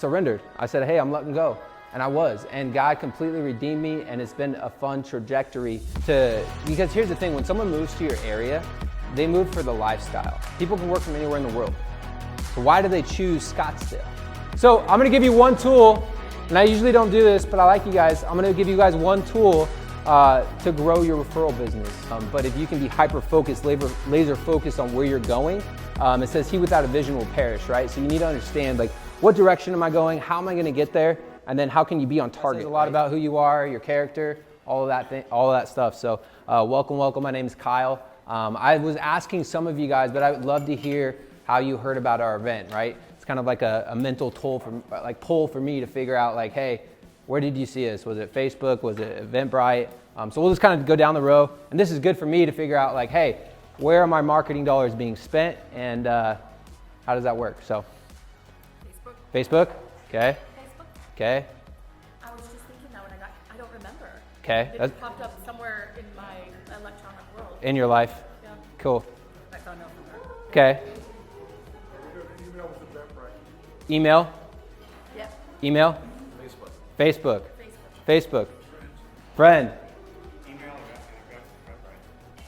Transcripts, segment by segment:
surrendered. I said, hey, I'm letting go. And I was, and God completely redeemed me, and it's been a fun trajectory because here's the thing, when someone moves to your area, they move for the lifestyle. People can work from anywhere in the world. So why do they choose Scottsdale? So I'm gonna give you one tool, and I usually don't do this, but I like you guys. I'm gonna give you guys one tool to grow your referral business. But if you can be hyper-focused, laser focused on where you're going, it says he without a vision will perish, right? So you need to understand, like, what direction am I going? How am I gonna get there? And then how can you be on target? There's a lot about who you are, your character, all of that stuff. So welcome. My name is Kyle. I was asking some of you guys, but I would love to hear how you heard about our event, right? It's kind of like a mental poll for me to figure out, like, hey, where did you see us? Was it Facebook? Was it Eventbrite? So we'll just kind of go down the row. And this is good for me to figure out, like, hey, where are my marketing dollars being spent? And how does that work? So Facebook? Okay. Okay. I was just thinking that when I don't remember. Okay. It popped up somewhere in my electronic world. In your life? Yeah. Cool. I found out from there. Okay. Email? Yeah. Email? Facebook. Facebook. Friend.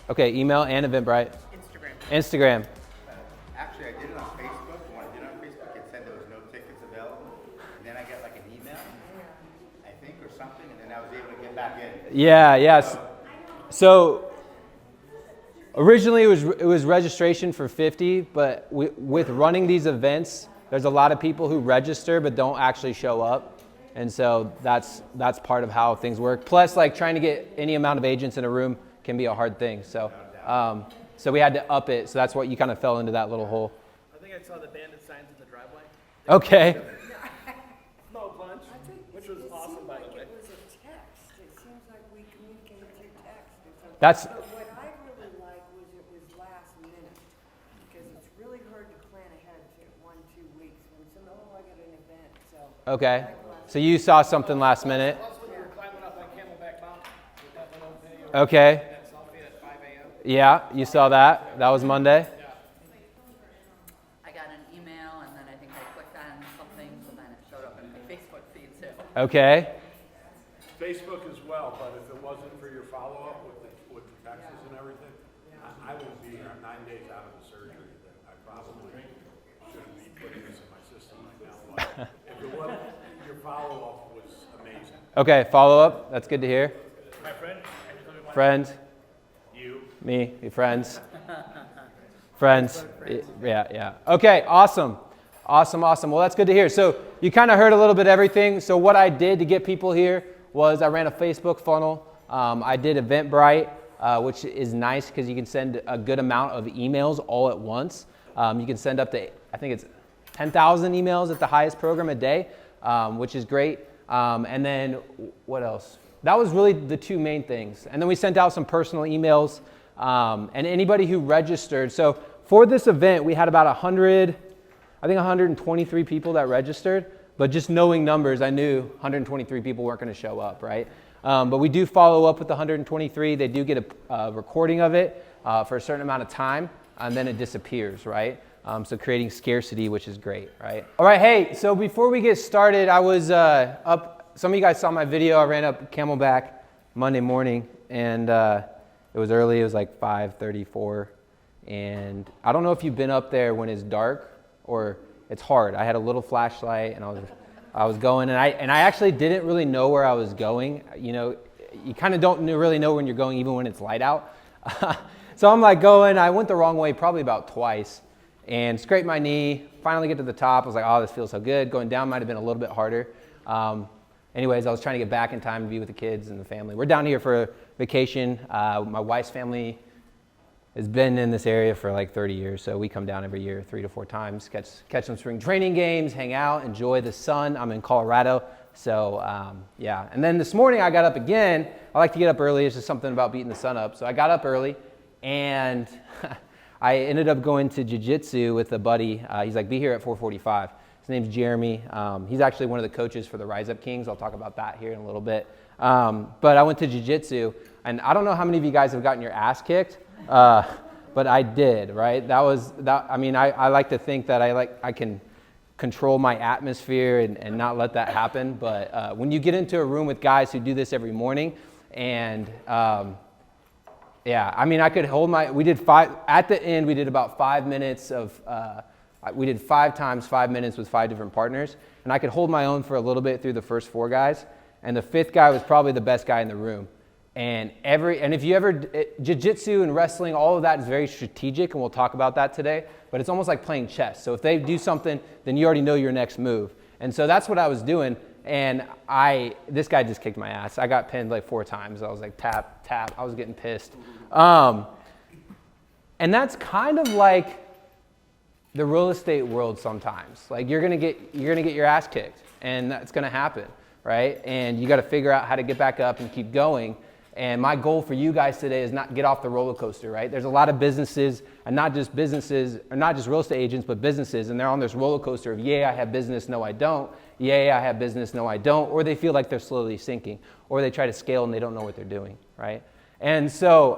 Okay, email and Eventbrite. Instagram. Actually, I did it on Facebook. When I did it on Facebook, it said there was no tickets available. And then I got like an email, I think, or something, and then I was able to get back in. Yes. So originally it was registration for 50, but with running these events, there's a lot of people who register but don't actually show up. And so that's part of how things work. Plus, like, trying to get any amount of agents in a room can be a hard thing. So so we had to up it. So that's what you kind of fell into that little hole. I think I saw the bandit signs in the driveway. Okay. No lunch, which was awesome, by the way. It was a text. It seems like we communicated through text or something. That's But what I really liked was it was last minute, because it's really hard to plan ahead to 1-2 weeks when some, I got an event, so. okay. So you saw something last minute. Plus, when we were climbing up on Camelback Mountain with that little video. Okay. And that selfie at 5 a.m. Yeah, you saw that. That was Monday. I got an email, and then I think I clicked on something, so then it showed up in my Facebook feed too. Okay. Facebook as well, but if it wasn't for your follow-up with the taxes and everything, I wouldn't be here. I'm 9 days out of the surgery. I probably shouldn't be putting this in my system right now. But if it wasn't, your follow-up was amazing. Okay, follow up. That's good to hear. My friend. Friend. You. Me, your friends. Friends. Yeah. Okay, awesome. Well, that's good to hear. So you kind of heard a little bit of everything. So what I did to get people here was I ran a Facebook funnel. I did Eventbrite, which is nice because you can send a good amount of emails all at once. You can send up to, I think it's 10,000 emails at the highest program a day, which is great. And then what else? That was really the two main things. And then we sent out some personal emails, and anybody who registered. So for this event, we had about 123 people that registered, but just knowing numbers, I knew 123 people weren't going to show up, right? But we do follow up with the 123. They do get a recording of it for a certain amount of time, and then it disappears, right? So creating scarcity, which is great, right? All right, hey, so before we get started, I was up, some of you guys saw my video. I ran up Camelback Monday morning, and it was early. It was like 5:34, and I don't know if you've been up there when it's dark or it's hard. I had a little flashlight, and I was going, and I actually didn't really know where I was going. You know, you kind of don't really know when you're going, even when it's light out. So I'm like going. I went the wrong way probably about twice, and scraped my knee. Finally get to the top. I was like, oh, this feels so good. Going down might have been a little bit harder. Anyways, I was trying to get back in time to be with the kids and the family. We're down here for a vacation. My wife's family has been in this area for like 30 years, so we come down every year 3 to 4 times, catch some spring training games, hang out, enjoy the sun. I'm in Colorado, so yeah. And then this morning I got up again. I like to get up early. It's just something about beating the sun up. So I got up early, and I ended up going to jiu-jitsu with a buddy. He's like, be here at 4:45. His name's Jeremy. He's actually one of the coaches for the Rise Up Kings. I'll talk about that here in a little bit. But I went to jiu-jitsu, and I don't know how many of you guys have gotten your ass kicked, but I did, right? I mean, I like to think that I can control my atmosphere and not let that happen. But when you get into a room with guys who do this every morning, and yeah, I mean, I could hold we did at the end, we did about 5 minutes we did 5 times 5 minutes with 5 different partners, and I could hold my own for a little bit through the first 4 guys, and the 5th guy was probably the best guy in the room. And if you ever, jiu-jitsu and wrestling, all of that is very strategic, and we'll talk about that today, but it's almost like playing chess. So if they do something, then you already know your next move. And so that's what I was doing, and this guy just kicked my ass. I got pinned like 4 times. I was like, tap, tap. I was getting pissed. And that's kind of like the real estate world sometimes. Like you're gonna get your ass kicked, and that's gonna happen, right? And you got to figure out how to get back up and keep going. And my goal for you guys today is not get off the roller coaster, right? There's a lot of businesses, and not just businesses, or not just real estate agents, but businesses, and they're on this roller coaster of, yeah, I have business, no, I don't. Yeah, I have business, no, I don't. Or they feel like they're slowly sinking, or they try to scale and they don't know what they're doing, right? And so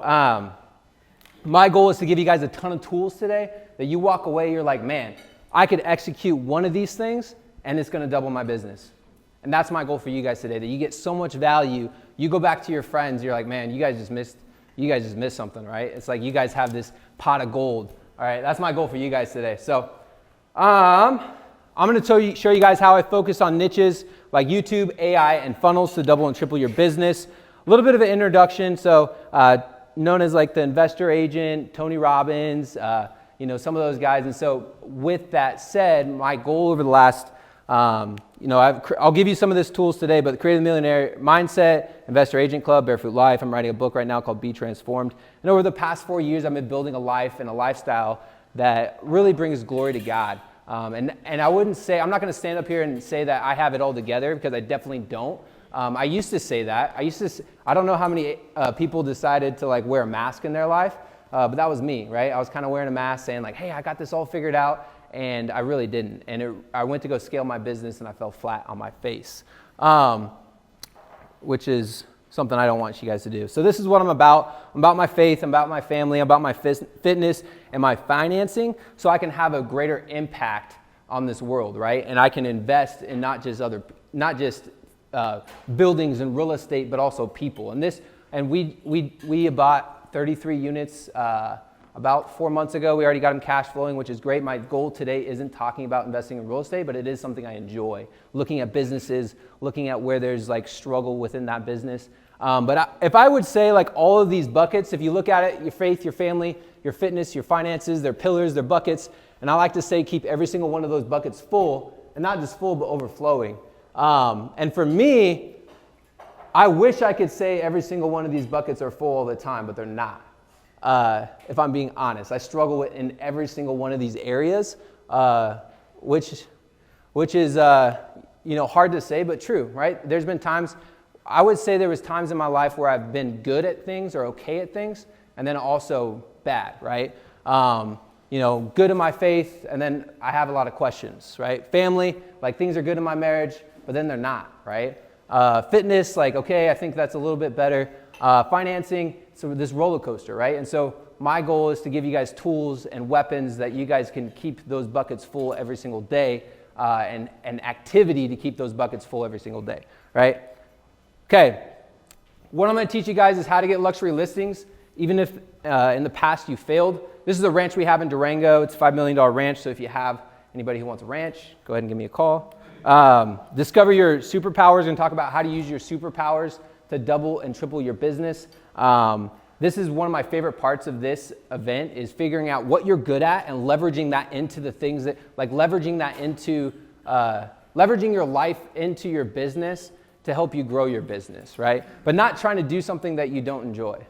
my goal is to give you guys a ton of tools today that you walk away, you're like, man, I could execute one of these things, and it's gonna double my business. And that's my goal for you guys today, that you get so much value. You go back to your friends, you're like, man, you guys just missed something, right? It's like you guys have this pot of gold. All right, that's my goal for you guys today. So I'm going to show you guys how I focus on niches like YouTube, AI, and funnels to double and triple your business. A little bit of an introduction. So known as like the investor agent, Tony Robbins, some of those guys. And so with that said, my goal over the last I'll give you some of these tools today, but the Creative Millionaire Mindset, Investor Agent Club, Barefoot Life. I'm writing a book right now called Be Transformed. And over the past 4 years, I've been building a life and a lifestyle that really brings glory to God. And I wouldn't say, I'm not going to stand up here and say that I have it all together, because I definitely don't. I used to say that. I don't know how many people decided to like wear a mask in their life, but that was me, right? I was kind of wearing a mask saying like, hey, I got this all figured out. And I really didn't. And I went to go scale my business, and I fell flat on my face, which is something I don't want you guys to do. So this is what I'm about. I'm about my faith, I'm about my family, I'm about my fitness and my financing, so I can have a greater impact on this world, right? And I can invest in not just buildings and real estate, but also people. And we bought 33 units about 4 months ago. We already got them cash flowing, which is great. My goal today isn't talking about investing in real estate, but it is something I enjoy. Looking at businesses, looking at where there's like struggle within that business. If I would say like all of these buckets, if you look at it, your faith, your family, your fitness, your finances, they're pillars, they're buckets. And I like to say keep every single one of those buckets full, and not just full, but overflowing. And for me, I wish I could say every single one of these buckets are full all the time, but they're not. If I'm being honest, I struggle in every single one of these areas, which is hard to say, but true, right? There's been times, I would say there was times in my life where I've been good at things or okay at things, and then also bad, right? Good in my faith, and then I have a lot of questions, right? Family, like things are good in my marriage, but then they're not, right? Fitness, like, okay, I think that's a little bit better. Financing, so this roller coaster, right? And so my goal is to give you guys tools and weapons that you guys can keep those buckets full every single day, and activity to keep those buckets full every single day, right? Okay, what I'm going to teach you guys is how to get luxury listings, even if in the past you failed. This is a ranch we have in Durango. It's a $5 million ranch, so if you have anybody who wants a ranch, go ahead and give me a call. Discover your superpowers, and talk about how to use your superpowers to double and triple your business. This is one of my favorite parts of this event, is figuring out what you're good at and leveraging that into the things that, like leveraging your life into your business to help you grow your business, right? But not trying to do something that you don't enjoy,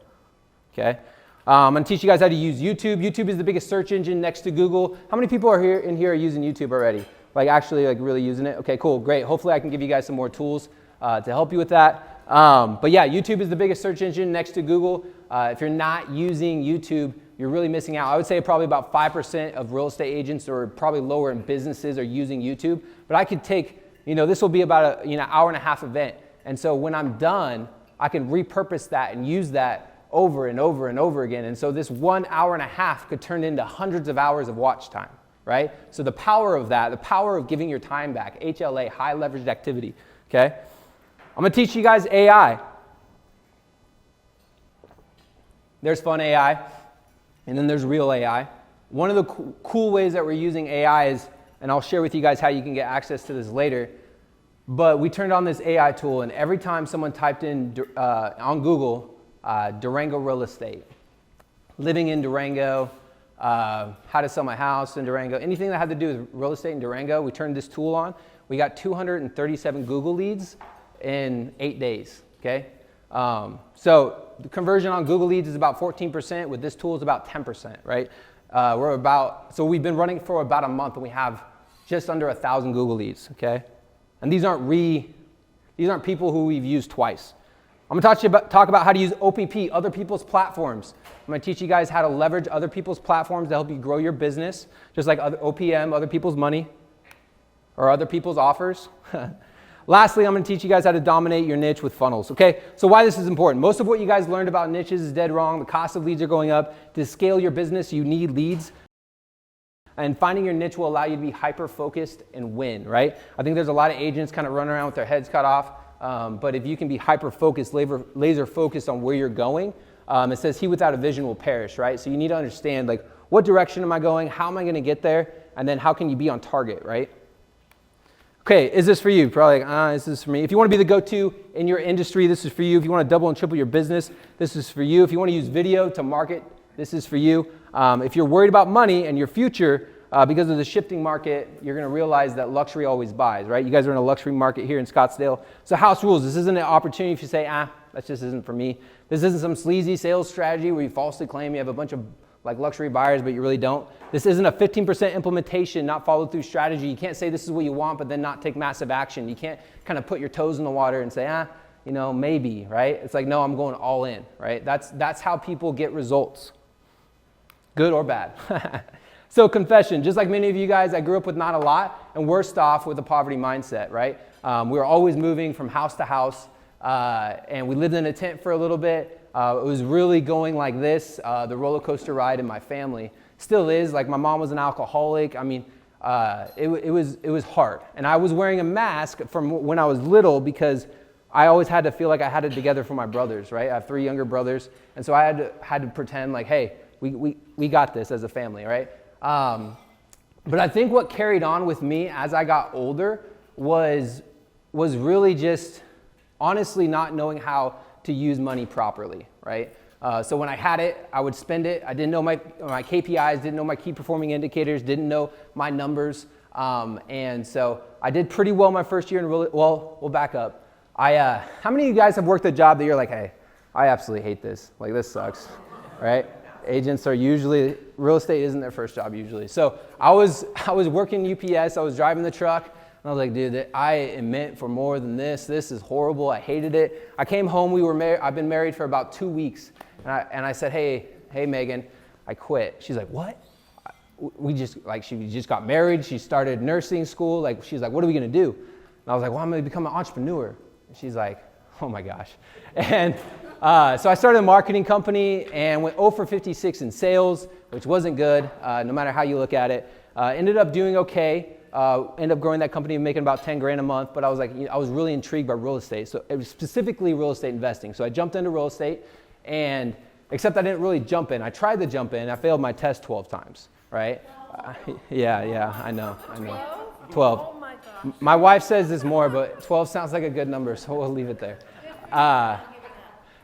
okay? I'm gonna teach you guys how to use YouTube. YouTube is the biggest search engine next to Google. How many people are here are using YouTube already? Like actually like really using it? Okay, cool, great. Hopefully I can give you guys some more tools to help you with that. But yeah, YouTube is the biggest search engine next to Google. If you're not using YouTube, you're really missing out. I would say probably about 5% of real estate agents, or probably lower in businesses, are using YouTube. But I could take, this will be about an hour and a half event. And so when I'm done, I can repurpose that and use that over and over and over again. And so this 1 hour and a half could turn into hundreds of hours of watch time, right? So the power of that, the power of giving your time back, HLA, high leveraged activity, okay? I'm gonna teach you guys AI. There's fun AI, and then there's real AI. One of the cool ways that we're using AI is, and I'll share with you guys how you can get access to this later, but we turned on this AI tool, and every time someone typed in on Google, Durango real estate, living in Durango, how to sell my house in Durango, anything that had to do with real estate in Durango, we turned this tool on. We got 237 Google leads in 8 days, okay? So the conversion on Google leads is about 14%. With this tool, it's about 10%, right? So we've been running for about a month, and we have just under 1,000 Google leads, okay? And these aren't people who we've used twice. I'm gonna talk about how to use OPP, other people's platforms. I'm gonna teach you guys how to leverage other people's platforms to help you grow your business, just like OPM, other people's money, or other people's offers. Lastly, I'm gonna teach you guys how to dominate your niche with funnels, okay? So why this is important. Most of what you guys learned about niches is dead wrong. The cost of leads are going up. To scale your business, you need leads. And finding your niche will allow you to be hyper-focused and win, right? I think there's a lot of agents kind of running around with their heads cut off, but if you can be hyper-focused, laser-focused on where you're going, it says he without a vision will perish, right? So you need to understand, like, what direction am I going? How am I gonna get there? And then how can you be on target, right? Okay, is this for you? Probably like, this is for me. If you wanna be the go-to in your industry, this is for you. If you wanna double and triple your business, this is for you. If you wanna use video to market, this is for you. If you're worried about money and your future, because of the shifting market, you're gonna realize that luxury always buys, right? You guys are in a luxury market here in Scottsdale. So house rules, this isn't an opportunity if you say, that just isn't for me. This isn't some sleazy sales strategy where you falsely claim you have a bunch of like luxury buyers, but you really don't. This isn't a 15% implementation, not followed through strategy. You can't say this is what you want, but then not take massive action. You can't kind of put your toes in the water and say, maybe, right? It's like, no, I'm going all in, right? That's how people get results, good or bad. So confession, just like many of you guys, I grew up with not a lot and worst off with a poverty mindset, right? We were always moving from house to house, and we lived in a tent for a little bit. It was really going like this, the roller coaster ride in my family. Still is, like my mom was an alcoholic. I mean, it was hard. And I was wearing a mask from when I was little because I always had to feel like I had it together for my brothers, right? I have 3 younger brothers. And so I had to pretend like, hey, we got this as a family, right? But I think what carried on with me as I got older was really just honestly not knowing how to use money properly, right? So when I had it, I would spend it. I didn't know my KPIs, didn't know my key performing indicators, didn't know my numbers. And so I did pretty well my first year in we'll back up. How many of you guys have worked a job that you're like, hey, I absolutely hate this. Like this sucks, right? Agents are usually, real estate isn't their first job usually. So I was working UPS, I was driving the truck, and I was like, dude, I am meant for more than this. This is horrible, I hated it. I came home, I've been married for about 2 weeks, and I said, hey Megan, I quit. She's like, what? She just got married, she started nursing school, like she's like, what are we gonna do? And I was like, well, I'm gonna become an entrepreneur. And she's like, oh my gosh. And so I started a marketing company and went 0 for 56 in sales, which wasn't good, no matter how you look at it. Ended up doing okay. Ended up growing that company and making about 10 grand a month, but I was like, I was really intrigued by real estate. So it was specifically real estate investing. So I jumped into real estate, and except I didn't really jump in. I tried to jump in. I failed my test 12 times, right? Yeah, I know. 12. Oh my gosh. My wife says there's more, but 12 sounds like a good number, so we'll leave it there.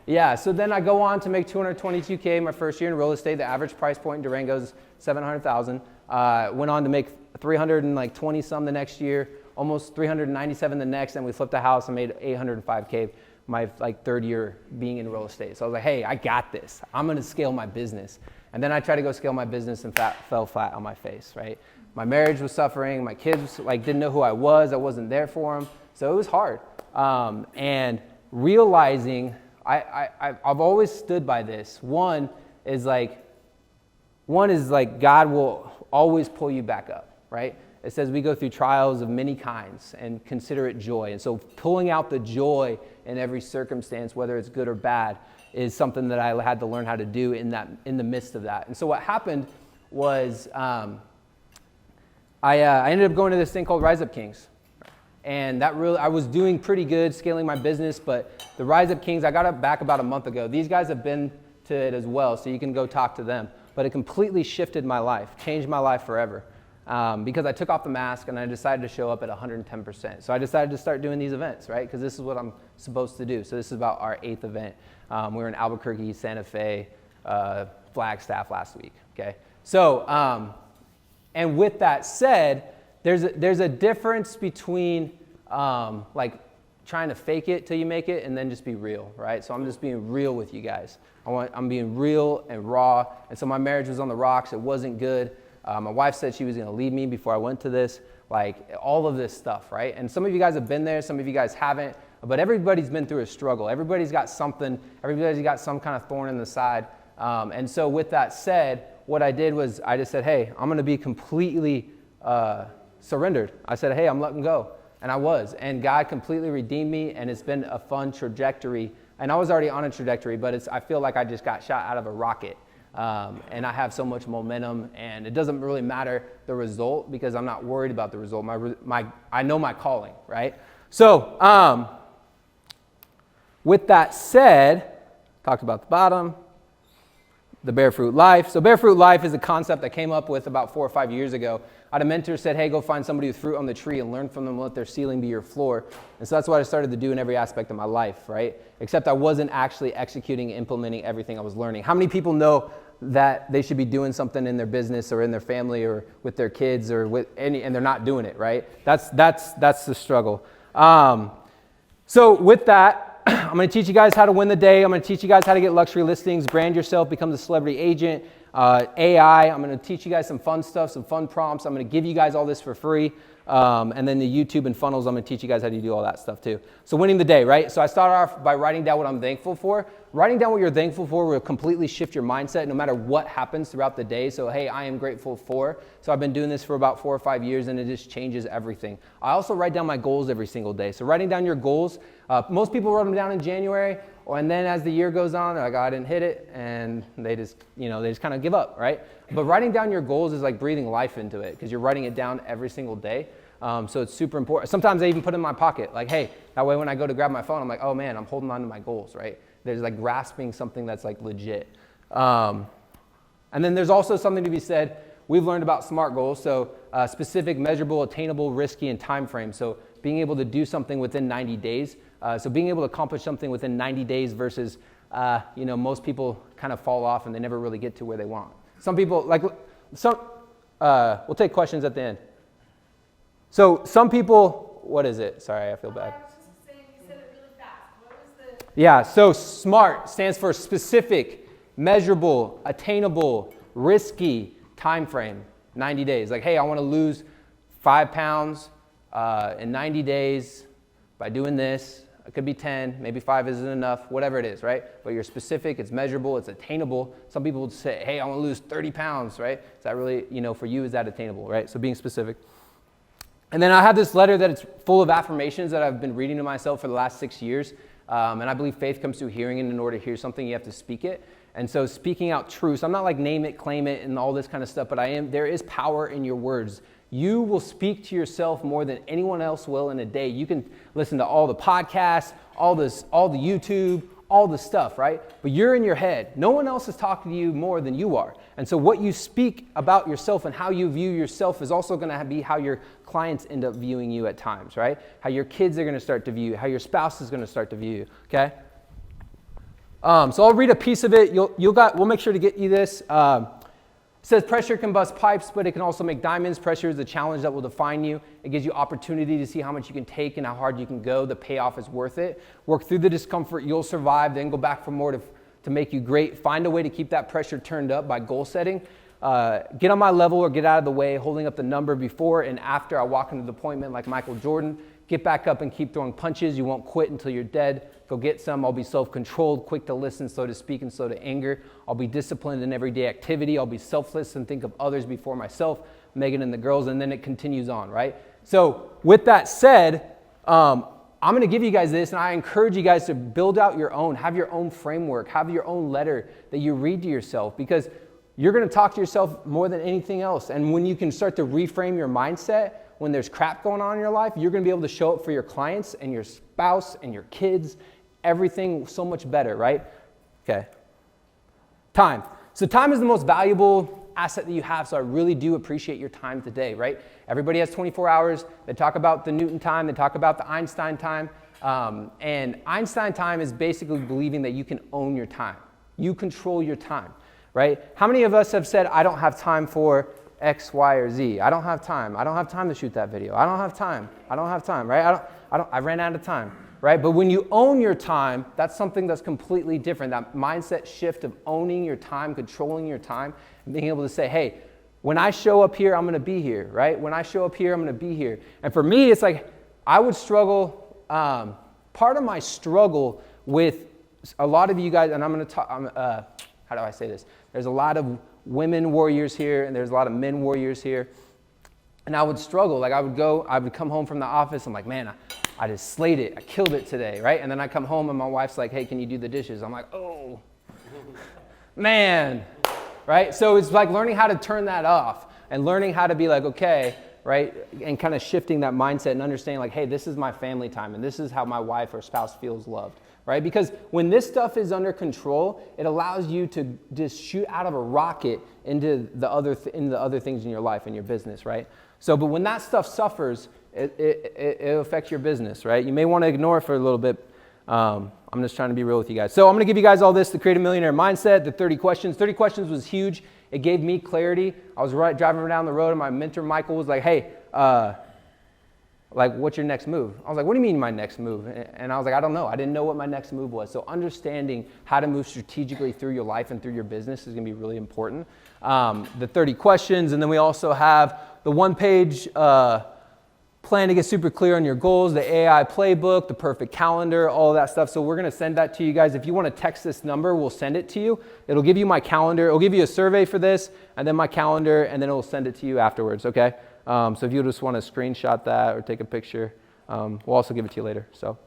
Yeah, so then I go on to make $222K my first year in real estate. The average price point in Durango is $700,000. Went on to make $320 some the next year, almost $397 the next, and we flipped a house and made $805K my third year being in real estate. So I was like, hey, I got this. I'm gonna scale my business. And then I tried to go scale my business and fell flat on my face, right? My marriage was suffering. My kids didn't know who I was. I wasn't there for them. So it was hard. And realizing I've always stood by this. One is God will always pull you back up, right? It says we go through trials of many kinds and consider it joy. And so pulling out the joy in every circumstance, whether it's good or bad, is something that I had to learn how to do in the midst of that. And so what happened was I ended up going to this thing called Rise Up Kings. And that really, I was doing pretty good scaling my business, but the Rise Up Kings, I got it back about a month ago. These guys have been to it as well, so you can go talk to them. But it completely shifted my life, changed my life forever. Because I took off the mask and I decided to show up at 110%. So I decided to start doing these events, right? Because this is what I'm supposed to do. So this is about our 8th event. We were in Albuquerque, Santa Fe, Flagstaff last week, okay? So, and with that said, there's a difference between like trying to fake it till you make it and then just be real, right? So I'm just being real with you guys. I'm being real and raw. And so my marriage was on the rocks. It wasn't good. My wife said she was going to leave me before I went to this, like all of this stuff, right? And some of you guys have been there, some of you guys haven't, but everybody's been through a struggle. Everybody's got something, everybody's got some kind of thorn in the side. And so with that said, what I did was I just said, hey, I'm going to be completely surrendered. I said, hey, I'm letting go. And I was. And God completely redeemed me, and it's been a fun trajectory. And I was already on a trajectory, but I feel like I just got shot out of a rocket. And I have so much momentum, and it doesn't really matter the result because I'm not worried about the result. I know my calling, right? So with that said, talked about the bottom, the Bear Fruit Life. So Bear Fruit Life is a concept I came up with about 4 or 5 years ago. I had a mentor said, hey, go find somebody with fruit on the tree and learn from them, let their ceiling be your floor. And so that's what I started to do in every aspect of my life, right? Except I wasn't actually executing, implementing everything I was learning. How many people know that they should be doing something in their business or in their family or with their kids or with any, and they're not doing it, right? That's the struggle. So with that, I'm going to teach you guys how to win the day. I'm going to teach you guys how to get luxury listings, brand yourself, become the celebrity agent, AI. I'm going to teach you guys some fun stuff, some fun prompts. I'm going to give you guys all this for free. And then the YouTube and funnels, I'm going to teach you guys how to do all that stuff too. So winning the day, right? So I started off by writing down what I'm thankful for. Writing down what you're thankful for will completely shift your mindset no matter what happens throughout the day. So, hey, I am grateful for. So I've been doing this for about 4 or 5 years, and it just changes everything. I also write down my goals every single day. So writing down your goals, most people wrote them down in January, and then as the year goes on, they're like, oh, I didn't hit it, and they just kind of give up, right? But writing down your goals is like breathing life into it because you're writing it down every single day. So it's super important. Sometimes I even put it in my pocket, like, hey, that way when I go to grab my phone, I'm like, oh man, I'm holding on to my goals, right? There's like grasping something that's like legit. And then there's also something to be said. We've learned about SMART goals. So specific, measurable, attainable, risky, and time frame. So being able to do something within 90 days. So being able to accomplish something within 90 days versus, most people kind of fall off and they never really get to where they want. Some people, we'll take questions at the end. So some people, what is it? Sorry, I feel bad. I was just saying, you said it really fast. What was the... Yeah, so SMART stands for specific, measurable, attainable, risky, time frame, 90 days. Like, hey, I want to lose 5 pounds in 90 days by doing this. It could be 10, maybe 5 isn't enough, whatever it is, right? But you're specific, it's measurable, it's attainable. Some people would say, hey, I want to lose 30 pounds, right? Is that really, for you, is that attainable, right? So being specific. And then I have this letter that it's full of affirmations that I've been reading to myself for the last 6 years. And I believe faith comes through hearing, and in order to hear something, you have to speak it. And so speaking out truths, I'm not like name it, claim it, and all this kind of stuff, but there is power in your words. You will speak to yourself more than anyone else will in a day. You can listen to all the podcasts, all the YouTube, all the stuff, right? But you're in your head. No one else is talking to you more than you are. And so what you speak about yourself and how you view yourself is also going to be how your clients end up viewing you at times, right? How your kids are going to start to view you, how your spouse is going to start to view you, okay? So I'll read a piece of it. We'll make sure to get you this. It says pressure can bust pipes, but it can also make diamonds. Pressure is a challenge that will define you. It gives you opportunity to see how much you can take and how hard you can go. The payoff is worth it. Work through the discomfort. You'll survive. Then go back for more to make you great. Find a way to keep that pressure turned up by goal setting. Get on my level or get out of the way, holding up the number before and after I walk into the appointment like Michael Jordan. Get back up and keep throwing punches. You won't quit until you're dead. Go get some. I'll be self-controlled, quick to listen, slow to speak, and slow to anger. I'll be disciplined in everyday activity. I'll be selfless and think of others before myself, Megan and the girls, and then it continues on, right? So with that said, I'm going to give you guys this, and I encourage you guys to build out your own, have your own framework, have your own letter that you read to yourself, because you're going to talk to yourself more than anything else. And when you can start to reframe your mindset, when there's crap going on in your life, you're going to be able to show up for your clients and your spouse and your kids, everything so much better, right? Okay. Time. So time is the most valuable asset that you have, so I really do appreciate your time today, right? Everybody has 24 hours. They talk about the Newton time. They talk about the Einstein time. And Einstein time is basically believing that you can own your time. You control your time, right? How many of us have said, I don't have time for X, Y, or Z? I don't have time. I don't have time to shoot that video. I don't have time. I don't have time, right? I ran out of time, right? But when you own your time, that's something that's completely different. That mindset shift of owning your time, controlling your time, and being able to say, hey, when I show up here, I'm going to be here, right? When I show up here, I'm going to be here. And for me, it's like I would struggle. Part of my struggle with a lot of you guys, and I'm going to talk, how do I say this? There's a lot of women warriors here, and there's a lot of men warriors here. And I would struggle. Like I would come home from the office. I'm like, man, I just slayed it. I killed it today, right? And then I come home and my wife's like, hey, can you do the dishes? I'm like, oh, man, right? So it's like learning how to turn that off and learning how to be like, okay, right? And kind of shifting that mindset and understanding like, hey, this is my family time and this is how my wife or spouse feels loved, right? Because when this stuff is under control, it allows you to just shoot out of a rocket into the other things in your life and your business, right? So, but when that stuff suffers, it affects your business, right? You may want to ignore it for a little bit. I'm just trying to be real with you guys. So I'm going to give you guys all this, the Create a Millionaire Mindset, the 30 questions. 30 questions was huge. It gave me clarity. I was driving down the road and my mentor, Michael, was like, hey, like, what's your next move? I was like, what do you mean my next move? And I was like, I don't know. I didn't know what my next move was. So understanding how to move strategically through your life and through your business is going to be really important. The 30 questions, and then we also have the one-page plan to get super clear on your goals, the AI playbook, the perfect calendar, all of that stuff. So we're going to send that to you guys. If you want to text this number, we'll send it to you. It'll give you my calendar. It'll give you a survey for this, and then my calendar, and then it'll send it to you afterwards, okay? So if you just want to screenshot that or take a picture, we'll also give it to you later. So,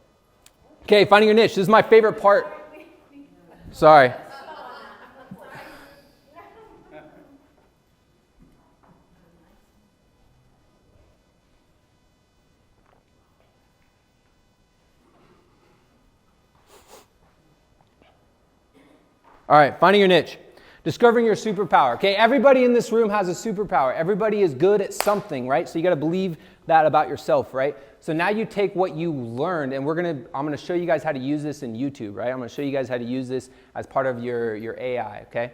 okay, finding your niche. This is my favorite part. Sorry. All right, finding your niche. Discovering your superpower. Okay, everybody in this room has a superpower. Everybody is good at something, right? So you got to believe that about yourself, right? So now you take what you learned, and I'm gonna show you guys how to use this in YouTube, right? I'm gonna show you guys how to use this as part of your AI, okay?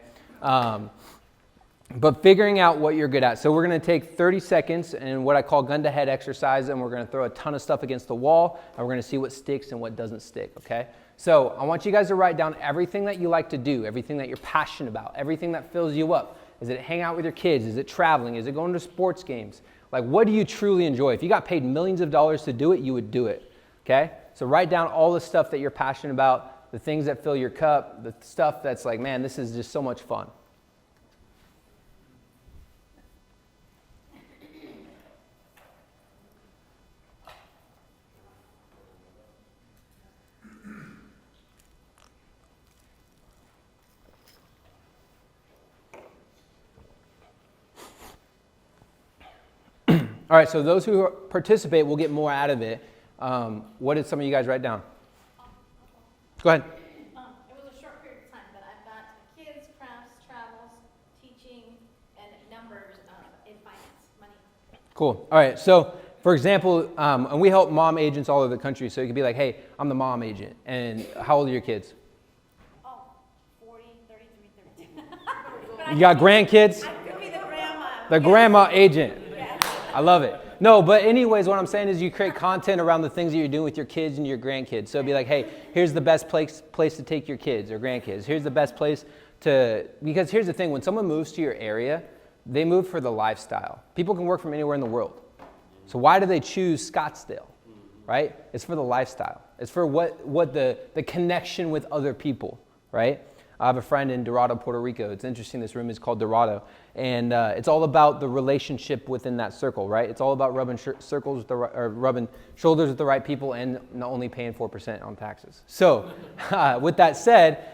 But figuring out what you're good at. So we're gonna take 30 seconds and what I call gun to head exercise, and we're gonna throw a ton of stuff against the wall, and we're gonna see what sticks and what doesn't stick, okay? So I want you guys to write down everything that you like to do, everything that you're passionate about, everything that fills you up. Is it hang out with your kids? Is it traveling? Is it going to sports games? Like, what do you truly enjoy? If you got paid millions of dollars to do it, you would do it, okay? So write down all the stuff that you're passionate about, the things that fill your cup, the stuff that's like, man, this is just so much fun. All right, so those who participate will get more out of it. What did some of you guys write down? Go ahead. It was a short period of time, but I've got kids, crafts, travels, teaching, and numbers in finance, money. Cool. All right, so for example, and we help mom agents all over the country, so you could be like, hey, I'm the mom agent. And how old are your kids? Oh, 40, 33, 32. You got grandkids? I could be the grandma. The grandma agent. I love it. No, but anyways, what I'm saying is you create content around the things that you're doing with your kids and your grandkids. So it'd be like, hey, here's the best place to take your kids or grandkids. Here's the best place because here's the thing, when someone moves to your area, they move for the lifestyle. People can work from anywhere in the world. So why do they choose Scottsdale, right? It's for the lifestyle. It's for what the connection with other people, right? I have a friend in Dorado, Puerto Rico. It's interesting, this room is called Dorado. And it's all about the relationship within that circle, right? It's all about rubbing rubbing shoulders with the right people and not only paying 4% on taxes. So with that said,